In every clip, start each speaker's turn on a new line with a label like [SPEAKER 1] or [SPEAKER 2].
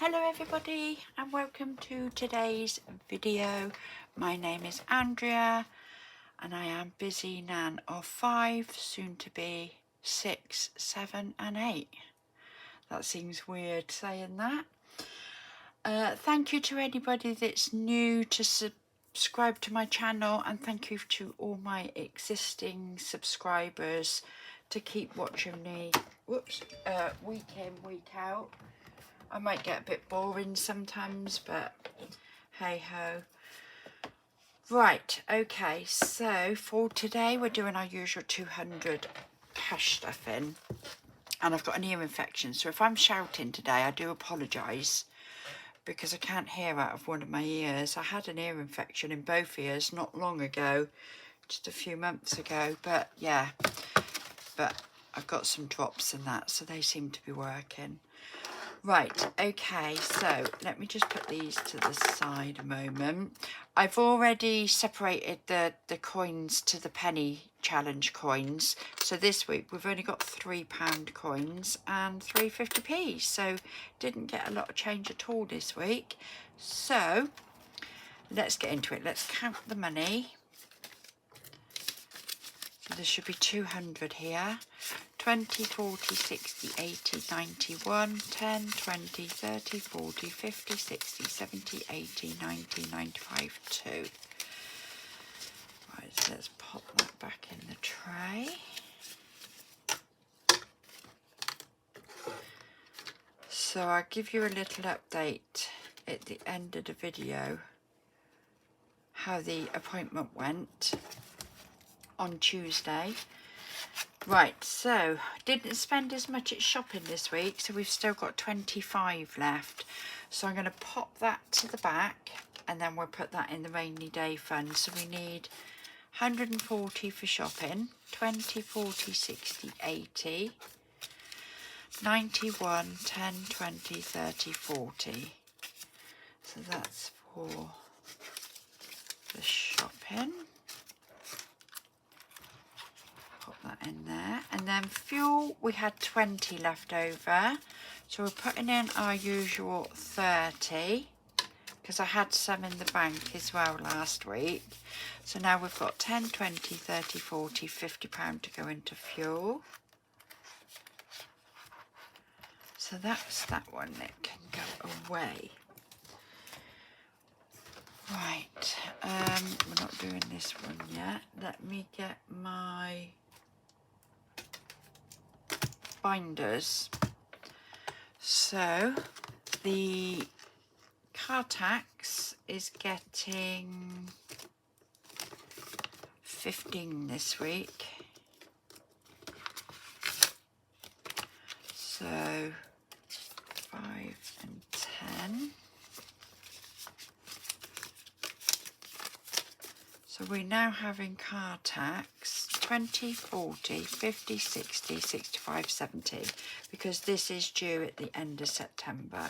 [SPEAKER 1] Hello everybody and welcome to today's video. My name is Andrea and I am busy nan of 5, soon to be 6, 7 and 8. That seems weird saying that. Thank you to anybody that's new to subscribe to my channel, and thank you to all my existing subscribers to keep watching me week in, week out. I might get a bit boring sometimes, but hey ho. Right, okay, so for today we're doing our usual 200 hash stuffing, and I've got an ear infection, so if I'm shouting today I do apologise because I can't hear out of one of my ears. I had an ear infection in both ears not long ago, just a few months ago, but yeah, but I've got some drops in that, so they seem to be working. Right, okay, so let me just put these to the side a moment. I've already separated the coins to the penny challenge coins. So this week we've only got £3 coins and 3 50p. So didn't get a lot of change at all this week. So let's get into it. Let's count the money. So there should be 200 here. 20, 40, 60, 80, 91, 10, 20, 30, 40, 50, 60, 70, 80, 90, 95, 2. Right, so let's pop that back in the tray. So I'll give you a little update at the end of the video how the appointment went on Tuesday. Right, so didn't spend as much at shopping this week, so we've still got 25 left. So I'm going to pop that to the back and then we'll put that in the rainy day fund. So we need 140 for shopping, 20, 40, 60, 80, 91, 10, 20, 30, 40. So that's for the shopping. That in there, and then fuel we had 20 left over, so we're putting in our usual 30 because I had some in the bank as well last week. So now we've got 10, 20, 30, 40, 50 pound to go into fuel. So that's that one that can go away. Right, we're not doing this one yet. Let me get my binders. So the car tax is getting 15 this week. So 5 and 10. So we're now having car tax 20, 40, 50, 60, 65, 70, because this is due at the end of September.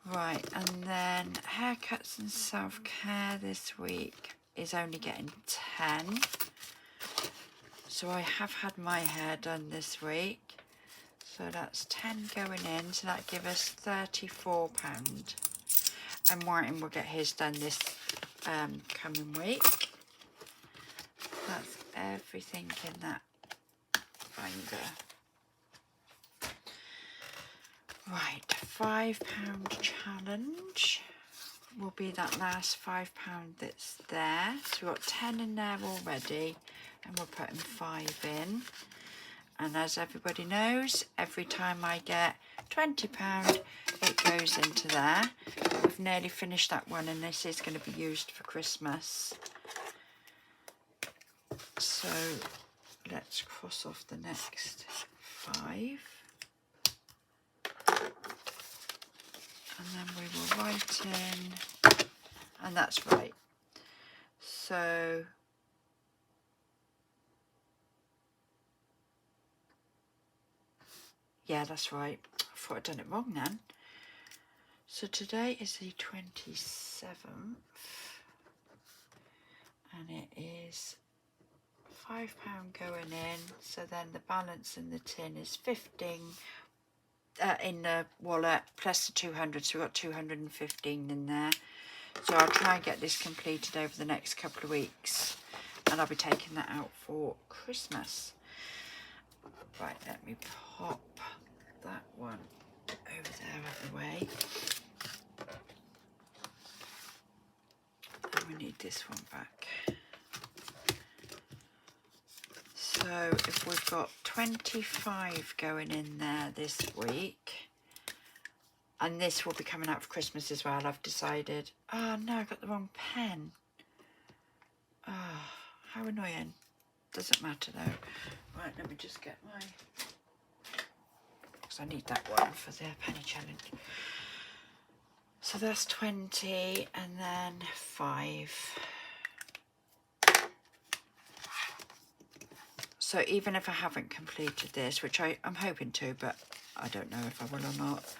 [SPEAKER 1] Right, and then haircuts and self-care this week is only getting 10. So I have had my hair done this week. So that's 10 going in, so that gives us £34. And Martin will get his done this coming week. That's everything in that binder. Right, £5 challenge will be that last £5 that's there. So we've got 10 in there already, and we're putting 5 in. And as everybody knows, every time I get £20, it goes into there. We've nearly finished that one, and this is going to be used for Christmas. So let's cross off the next 5. And then we will write in, and that's right. So yeah, that's right. I thought I'd done it wrong then. So today is the 27th, and it is £5 going in, so then the balance in the tin is 15 in the wallet plus the 200, so we've got 215 in there. So I'll try and get this completed over the next couple of weeks, and I'll be taking that out for Christmas. Right, let me pop that one over there out of the way. And we need this one back. So if we've got 25 going in there this week, and this will be coming out for Christmas as well, I've decided. Oh no, I got the wrong pen. Oh, how annoying. Doesn't matter though. Right, let me just get my... because I need that one for the penny challenge. So that's 20 and then 5. So even if I haven't completed this, which I'm hoping to, but I don't know if I will or not,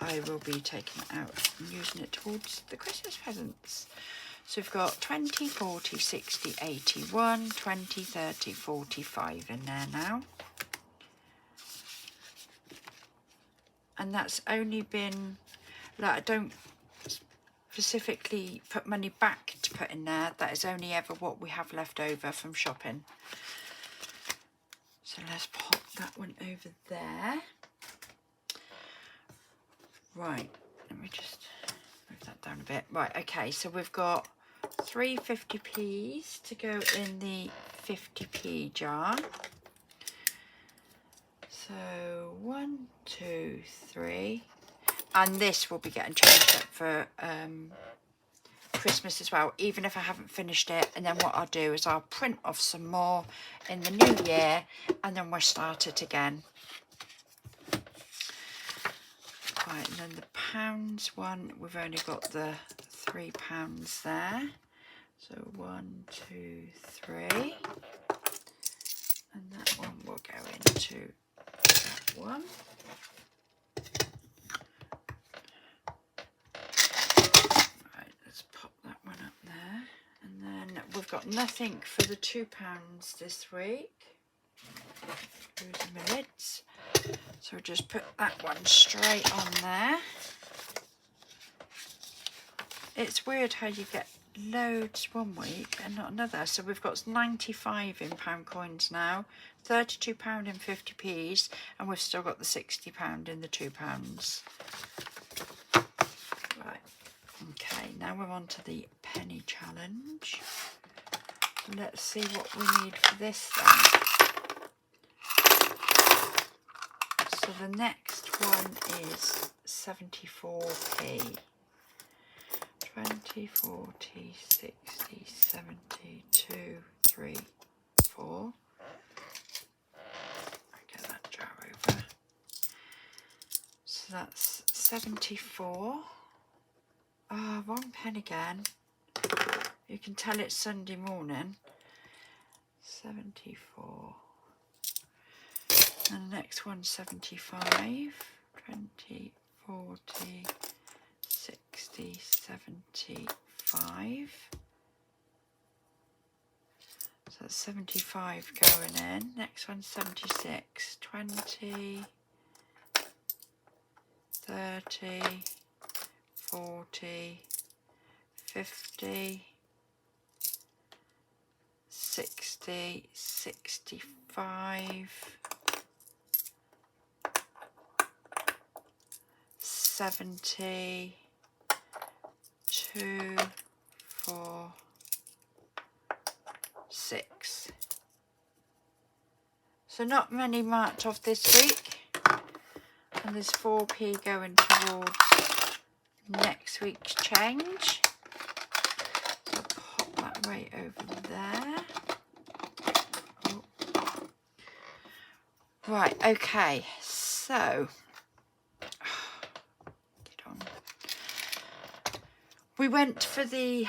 [SPEAKER 1] I will be taking it out and using it towards the Christmas presents. So we've got 20, 40, 60, 81, 20, 30, 45 in there now. And that's only been, like, I don't specifically put money back to put in there. That is only ever what we have left over from shopping. So let's pop that one over there. Right, let me just move that down a bit. Right, okay, so we've got 3 50p's to go in the 50p jar. So 1, 2, 3. And this will be getting changed up for Christmas as well, even if I haven't finished it. And then what I'll do is I'll print off some more in the new year, and then we'll start it again. Right, and then the pounds one, we've only got the £3 there. So 1, 2, 3. And that one will go into that one. Right, let's pop that one up there. And then we've got nothing for the £2 this week. Here's my lids. So just put that one straight on there. It's weird how you get loads one week and not another. So we've got 95 in pound coins now, £32 in 50p's, and we've still got the £60 in the £2. Right, okay, now we're on to the penny challenge. Let's see what we need for this then. So the next one is 74p. 20, 40, 60, 70, 2, 3, 4. Get that jar over. So that's 74. Oh, wrong pen again. You can tell it's Sunday morning. 74. And the next one's 75. 20, 40, 60, 75. So that's 75 going in. Next one's 76. 20, 30, 40, 50, 60, 65, 70, 2, 4, 6. So not many marked off this week, and there's 4p going towards next week's change. So I'll pop that right over there. Oh. Right, okay, so get on. We went for the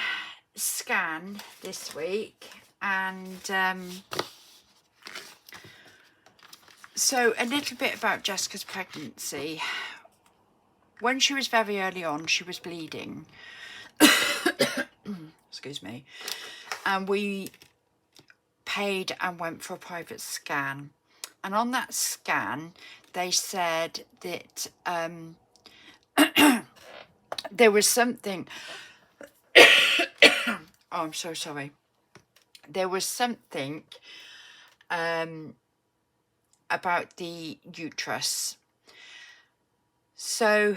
[SPEAKER 1] scan this week, and so a little bit about Jessica's pregnancy. When she was very early on, she was bleeding. Excuse me. And we paid and went for a private scan. And on that scan, they said that there was something, oh, I'm so sorry. There was something about the uterus. So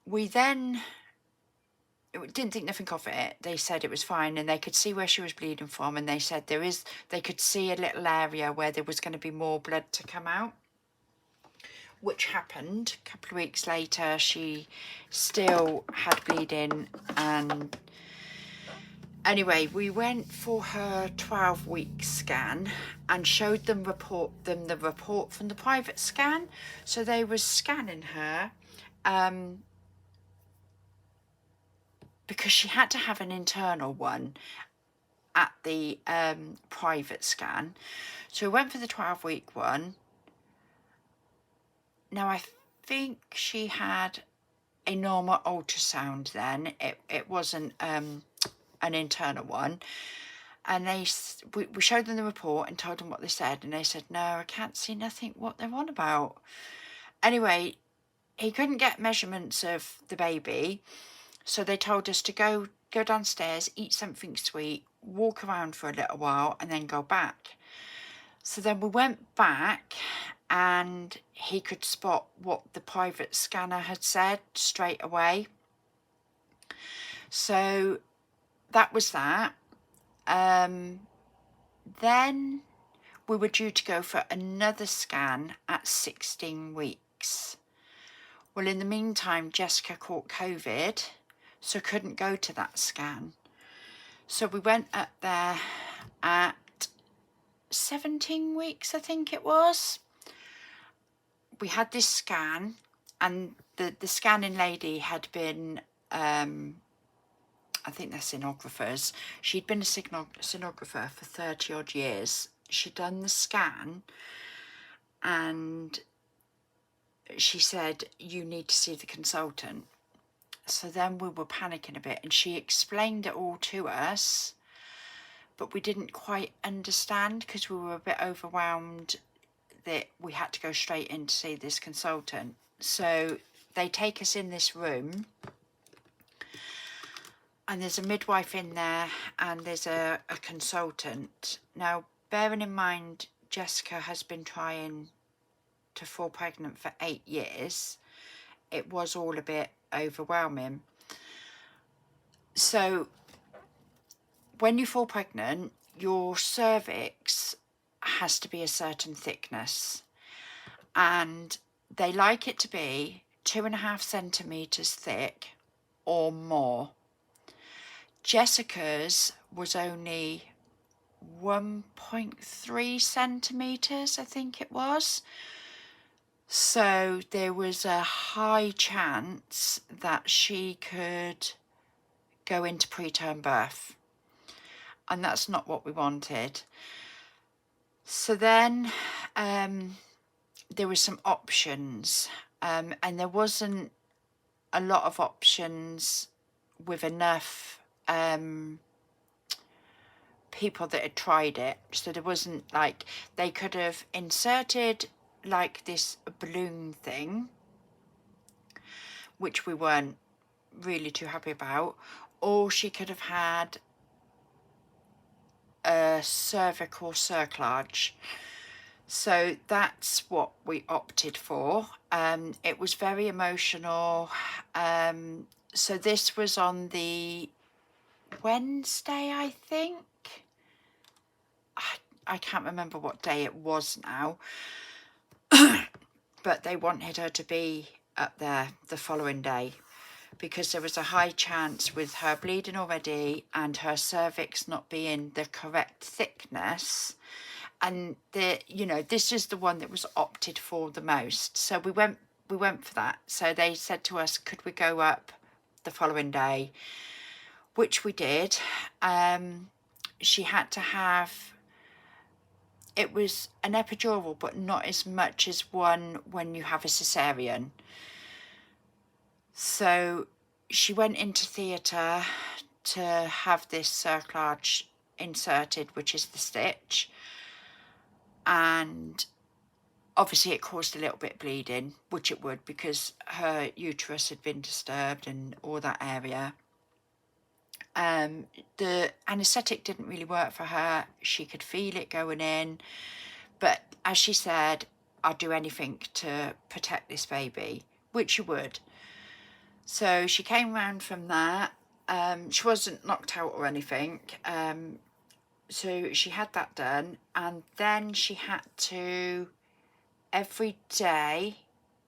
[SPEAKER 1] we then didn't think nothing of it. They said it was fine and they could see where she was bleeding from, and they said they could see a little area where there was going to be more blood to come out, which happened. A couple of weeks later she still had bleeding, and anyway, we went for her 12-week scan and showed them the report from the private scan. So they was scanning her because she had to have an internal one at the private scan. So we went for the 12-week one. Now I think she had a normal ultrasound then. It wasn't an internal one. And we showed them the report and told them what they said, and they said, no, I can't see nothing what they're on about. Anyway, he couldn't get measurements of the baby, so they told us to go downstairs, eat something sweet, walk around for a little while, and then go back. So then we went back, and he could spot what the private scanner had said straight away. So that was that. Then we were due to go for another scan at 16 weeks. Well, in the meantime, Jessica caught COVID, so couldn't go to that scan. So we went up there at 17 weeks, I think it was. We had this scan, and the scanning lady had been, I think they're sonographers. She'd been a sonographer for 30 odd years. She'd done the scan and she said, you need to see the consultant. So then we were panicking a bit, and she explained it all to us, but we didn't quite understand because we were a bit overwhelmed that we had to go straight in to see this consultant. So they take us in this room, and there's a midwife in there and there's a consultant. Now, bearing in mind, Jessica has been trying to fall pregnant for 8 years, it was all a bit overwhelming. So when you fall pregnant, your cervix has to be a certain thickness, and they like it to be 2.5 centimetres thick or more. Jessica's was only 1.3 centimetres, I think it was. So there was a high chance that she could go into preterm birth, and that's not what we wanted. So then there were some options, and there wasn't a lot of options with enough people that had tried it. So there wasn't, like, they could have inserted like this balloon thing, which we weren't really too happy about, or she could have had a cervical cerclage. So that's what we opted for. It was very emotional. So this was on the Wednesday, I think. I can't remember what day it was now. But they wanted her to be up there the following day because there was a high chance with her bleeding already and her cervix not being the correct thickness. And this is the one that was opted for the most. So we went for that. So they said to us, could we go up the following day? Which we did. She had to have, it was an epidural, but not as much as one when you have a cesarean. So she went into theatre to have this cerclage inserted, which is the stitch, and obviously it caused a little bit of bleeding, which it would, because her uterus had been disturbed and all that area. The anaesthetic didn't really work for her. She could feel it going in, but as she said, I'd do anything to protect this baby, which you would. So she came round from that. She wasn't knocked out or anything. So she had that done, and then she had to, every day,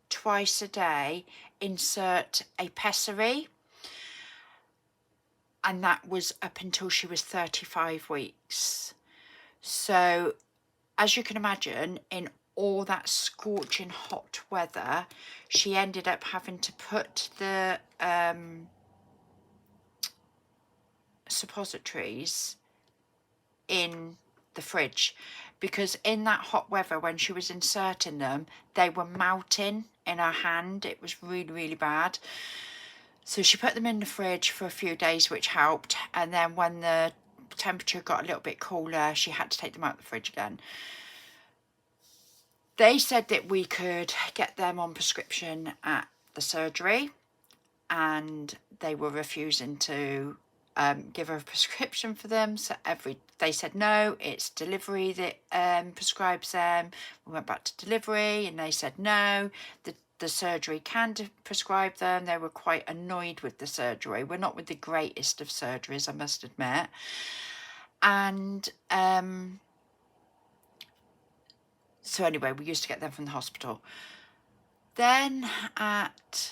[SPEAKER 1] twice a day, insert a pessary, and that was up until she was 35 weeks. So as you can imagine, in all that scorching hot weather, she ended up having to put the suppositories in the fridge, because in that hot weather, when she was inserting them, they were melting in her hand. It was really, really bad. So she put them in the fridge for a few days, which helped, and then when the temperature got a little bit cooler, she had to take them out of the fridge again. They said that we could get them on prescription at the surgery, and they were refusing to give her a prescription for them. So they said no, it's delivery that prescribes them. We went back to delivery, and they said no, the surgery can prescribe them. They were quite annoyed with the surgery. We're not with the greatest of surgeries, I must admit. And so anyway, we used to get them from the hospital. Then at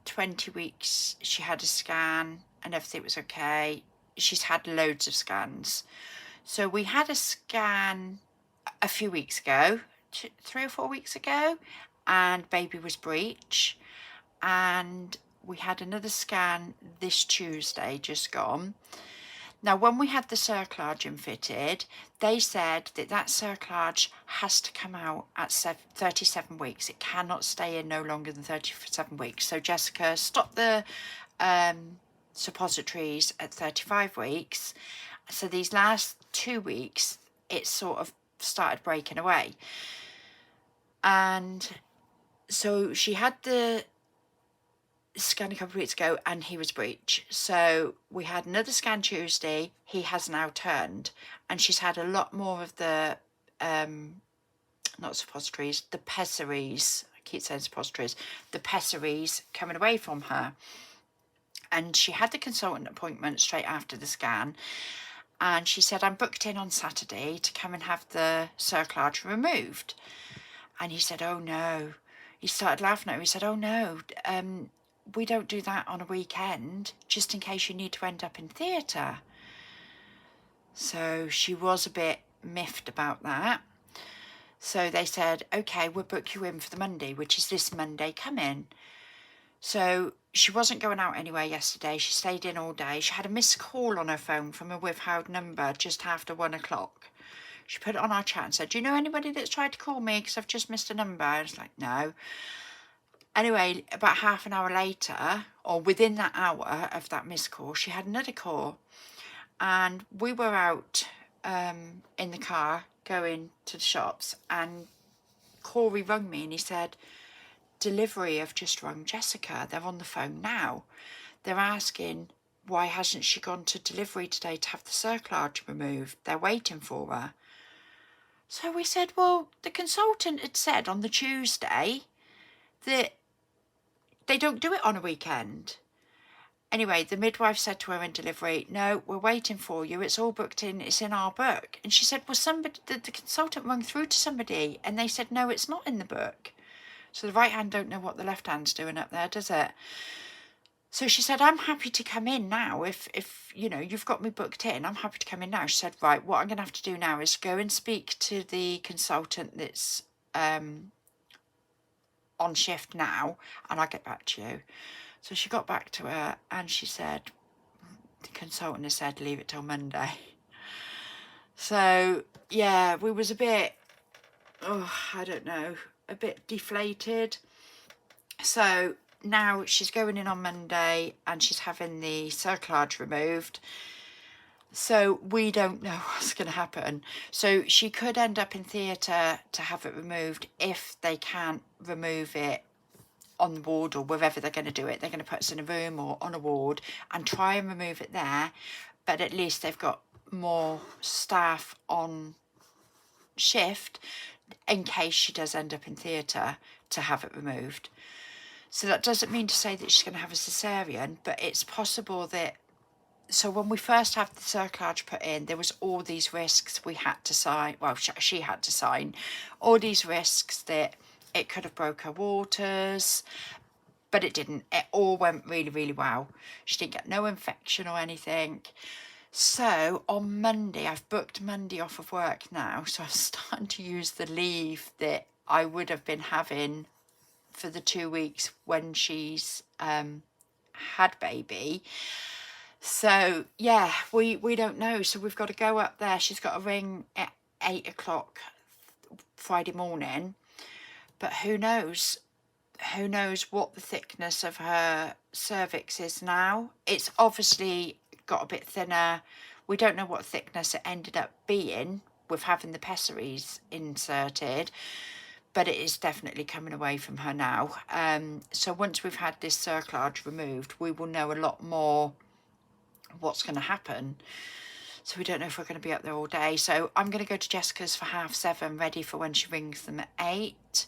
[SPEAKER 1] 20 weeks, she had a scan and everything was okay. She's had loads of scans. So we had a scan a few weeks ago, 3 or 4 weeks ago, and baby was breech. And we had another scan this Tuesday, just gone. Now, when we had the Cerclage fitted, they said that Cerclage has to come out at 37 weeks. It cannot stay in no longer than 37 weeks. So Jessica stopped the suppositories at 35 weeks. So these last 2 weeks, it sort of started breaking away. And so she had the scan a couple of weeks ago, and he was breech. So we had another scan Tuesday. He has now turned, and she's had a lot more of the not suppositories, the pessaries. I keep saying suppositories. The pessaries coming away from her. And she had the consultant appointment straight after the scan, and she said, I'm booked in on Saturday to come and have the Cerclage removed. And he said, oh no. He started laughing at her. He said, oh no, we don't do that on a weekend, just in case you need to end up in theatre. So she was a bit miffed about that. So they said, okay, we'll book you in for the Monday, which is this Monday coming. So she wasn't going out anywhere yesterday. She stayed in all day. She had a missed call on her phone from a withheld number just after 1 o'clock. She put it on our chat and said, do you know anybody that's tried to call me because I've just missed a number? I was like, no. Anyway, about half an hour later, or within that hour of that missed call, she had another call. And we were out in the car going to the shops, and Corey rung me and he said, delivery have just rung Jessica. They're on the phone now. They're asking, why hasn't she gone to delivery today to have the Cerclage removed? They're waiting for her. So we said, well, the consultant had said on the Tuesday that they don't do it on a weekend. Anyway, the midwife said to her in delivery, no, we're waiting for you. It's all booked in. It's in our book. And she said, well, somebody, the consultant rung through to somebody and they said, no, it's not in the book. So the right hand don't know what the left hand's doing up there, does it? So she said, I'm happy to come in now. If you know, you've got me booked in, I'm happy to come in now. She said, right, what I'm going to have to do now is go and speak to the consultant that's on shift now, and I'll get back to you. So she got back to her and she said, the consultant has said, leave it till Monday. So, yeah, we was a bit, I don't know, a bit deflated. So now she's going in on Monday and she's having the Cerclage removed. So we don't know what's going to happen. So she could end up in theatre to have it removed if they can't remove it on the ward or wherever they're going to do it. They're going to put us in a room or on a ward and try and remove it there. But at least they've got more staff on shift in case she does end up in theatre to have it removed. So that doesn't mean to say that she's going to have a cesarean, but it's possible that. So when we first had the cerclage put in, there was all these risks we had to sign. Well, she had to sign all these risks that it could have broke her waters, but it didn't. It all went really, really well. She didn't get no infection or anything. So on Monday, I've booked Monday off of work now. So I'm starting to use the leave that I would have been having for the 2 weeks when she's had baby. So yeah, we don't know. So we've got to go up there. She's got a ring at 8 o'clock Friday morning, but who knows? Who knows what the thickness of her cervix is now? It's obviously got a bit thinner. We don't know what thickness it ended up being with having the pessaries inserted, but it is definitely coming away from her now. So once we've had this cerclage removed, we will know a lot more what's going to happen. So we don't know if we're going to be up there all day. So I'm going to go to Jessica's for 7:30, ready for when she rings them at 8.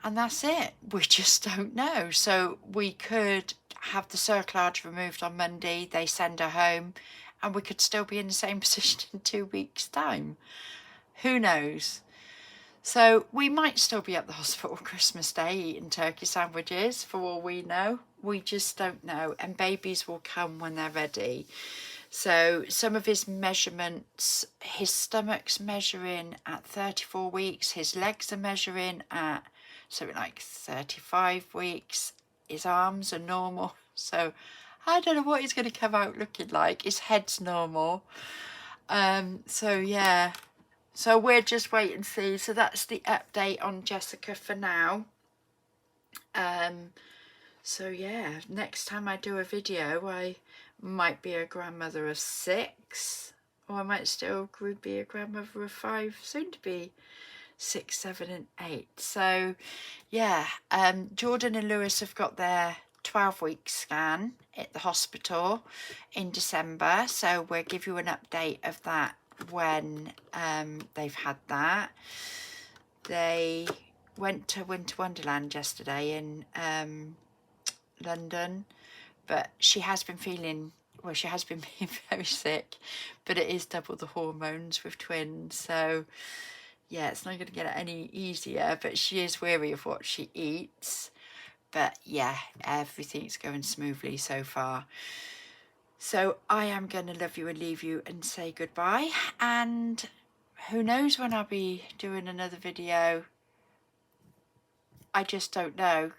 [SPEAKER 1] And that's it. We just don't know. So we could have the cerclage removed on Monday. They send her home and we could still be in the same position in 2 weeks' time. Who knows? So we might still be at the hospital Christmas Day eating turkey sandwiches for all we know. We just don't know. And babies will come when they're ready. So some of his measurements, his stomach's measuring at 34 weeks. His legs are measuring at something like 35 weeks. His arms are normal. So I don't know what he's going to come out looking like. His head's normal. So yeah. So we'll just wait and see. So that's the update on Jessica for now. So yeah, next time I do a video, I might be a grandmother of 6, or I might still be a grandmother of 5, soon to be 6, 7 and 8. So yeah, Jordan and Lewis have got their 12-week scan at the hospital in December. So we'll give you an update of that when they've had that. They went to Winter Wonderland yesterday in London, but she has been feeling, well, she has been being very sick, but it is double the hormones with twins. So yeah, it's not going to get any easier, but she is wary of what she eats. But yeah, everything's going smoothly so far. So I am going to love you and leave you and say goodbye. And who knows when I'll be doing another video. I just don't know.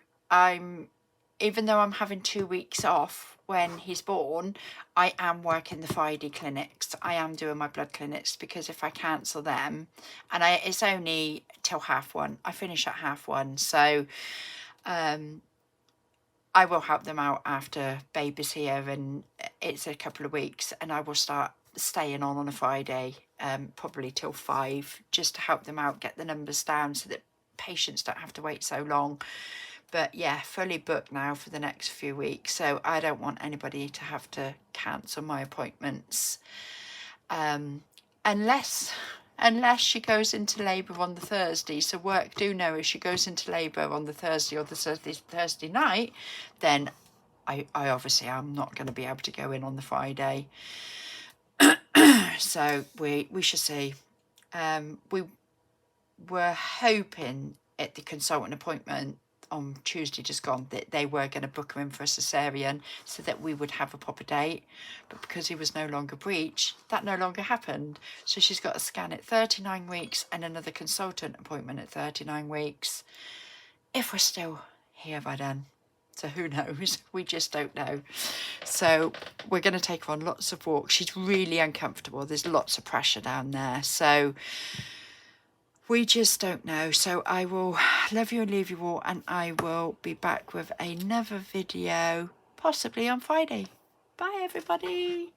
[SPEAKER 1] Even though I'm having 2 weeks off when he's born, I am working the Friday clinics. I am doing my blood clinics, because if I cancel them, and it's only till 1:30. I finish at 1:30. So I will help them out after baby's here, and it's a couple of weeks, and I will start staying on a Friday, probably till 5, just to help them out, get the numbers down so that patients don't have to wait so long. But yeah, fully booked now for the next few weeks, so I don't want anybody to have to cancel my appointments, unless she goes into labour on the Thursday. So work do know if she goes into labour on the Thursday or the Thursday night, then I obviously I'm not going to be able to go in on the Friday. So we shall see. We were hoping at the consultant appointment on Tuesday just gone that they were going to book her in for a cesarean so that we would have a proper date, but because he was no longer breech, that no longer happened. So she's got a scan at 39 weeks and another consultant appointment at 39 weeks, if we're still here by then. So who knows? We just don't know. So we're going to take her on lots of walks. She's really uncomfortable. There's lots of pressure down there. So we just don't know. So I will love you and leave you all, and I will be back with another video, possibly on Friday. Bye, everybody.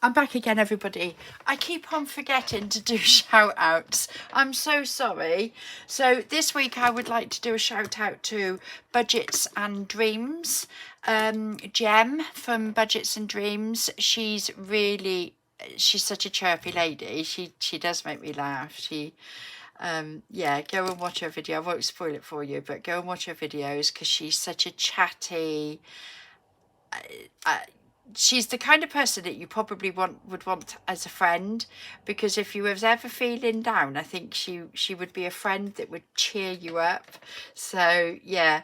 [SPEAKER 1] I'm back again, everybody. I keep on forgetting to do shout outs. I'm so sorry. So this week I would like to do a shout out to Budgets and Dreams. Jem from Budgets and Dreams. She's such a chirpy lady. She does make me laugh. Yeah, go and watch her video. I won't spoil it for you, but go and watch her videos because she's such a chatty, she's the kind of person that you probably would want as a friend, because if you was ever feeling down, I think she would be a friend that would cheer you up. So yeah.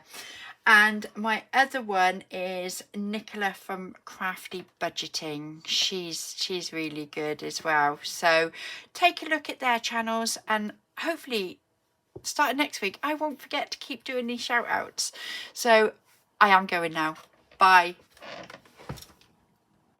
[SPEAKER 1] And my other one is Nicola from Crafty Budgeting. She's really good as well. So take a look at their channels, and hopefully starting next week I won't forget to keep doing these shout outs. So I am going now. Bye.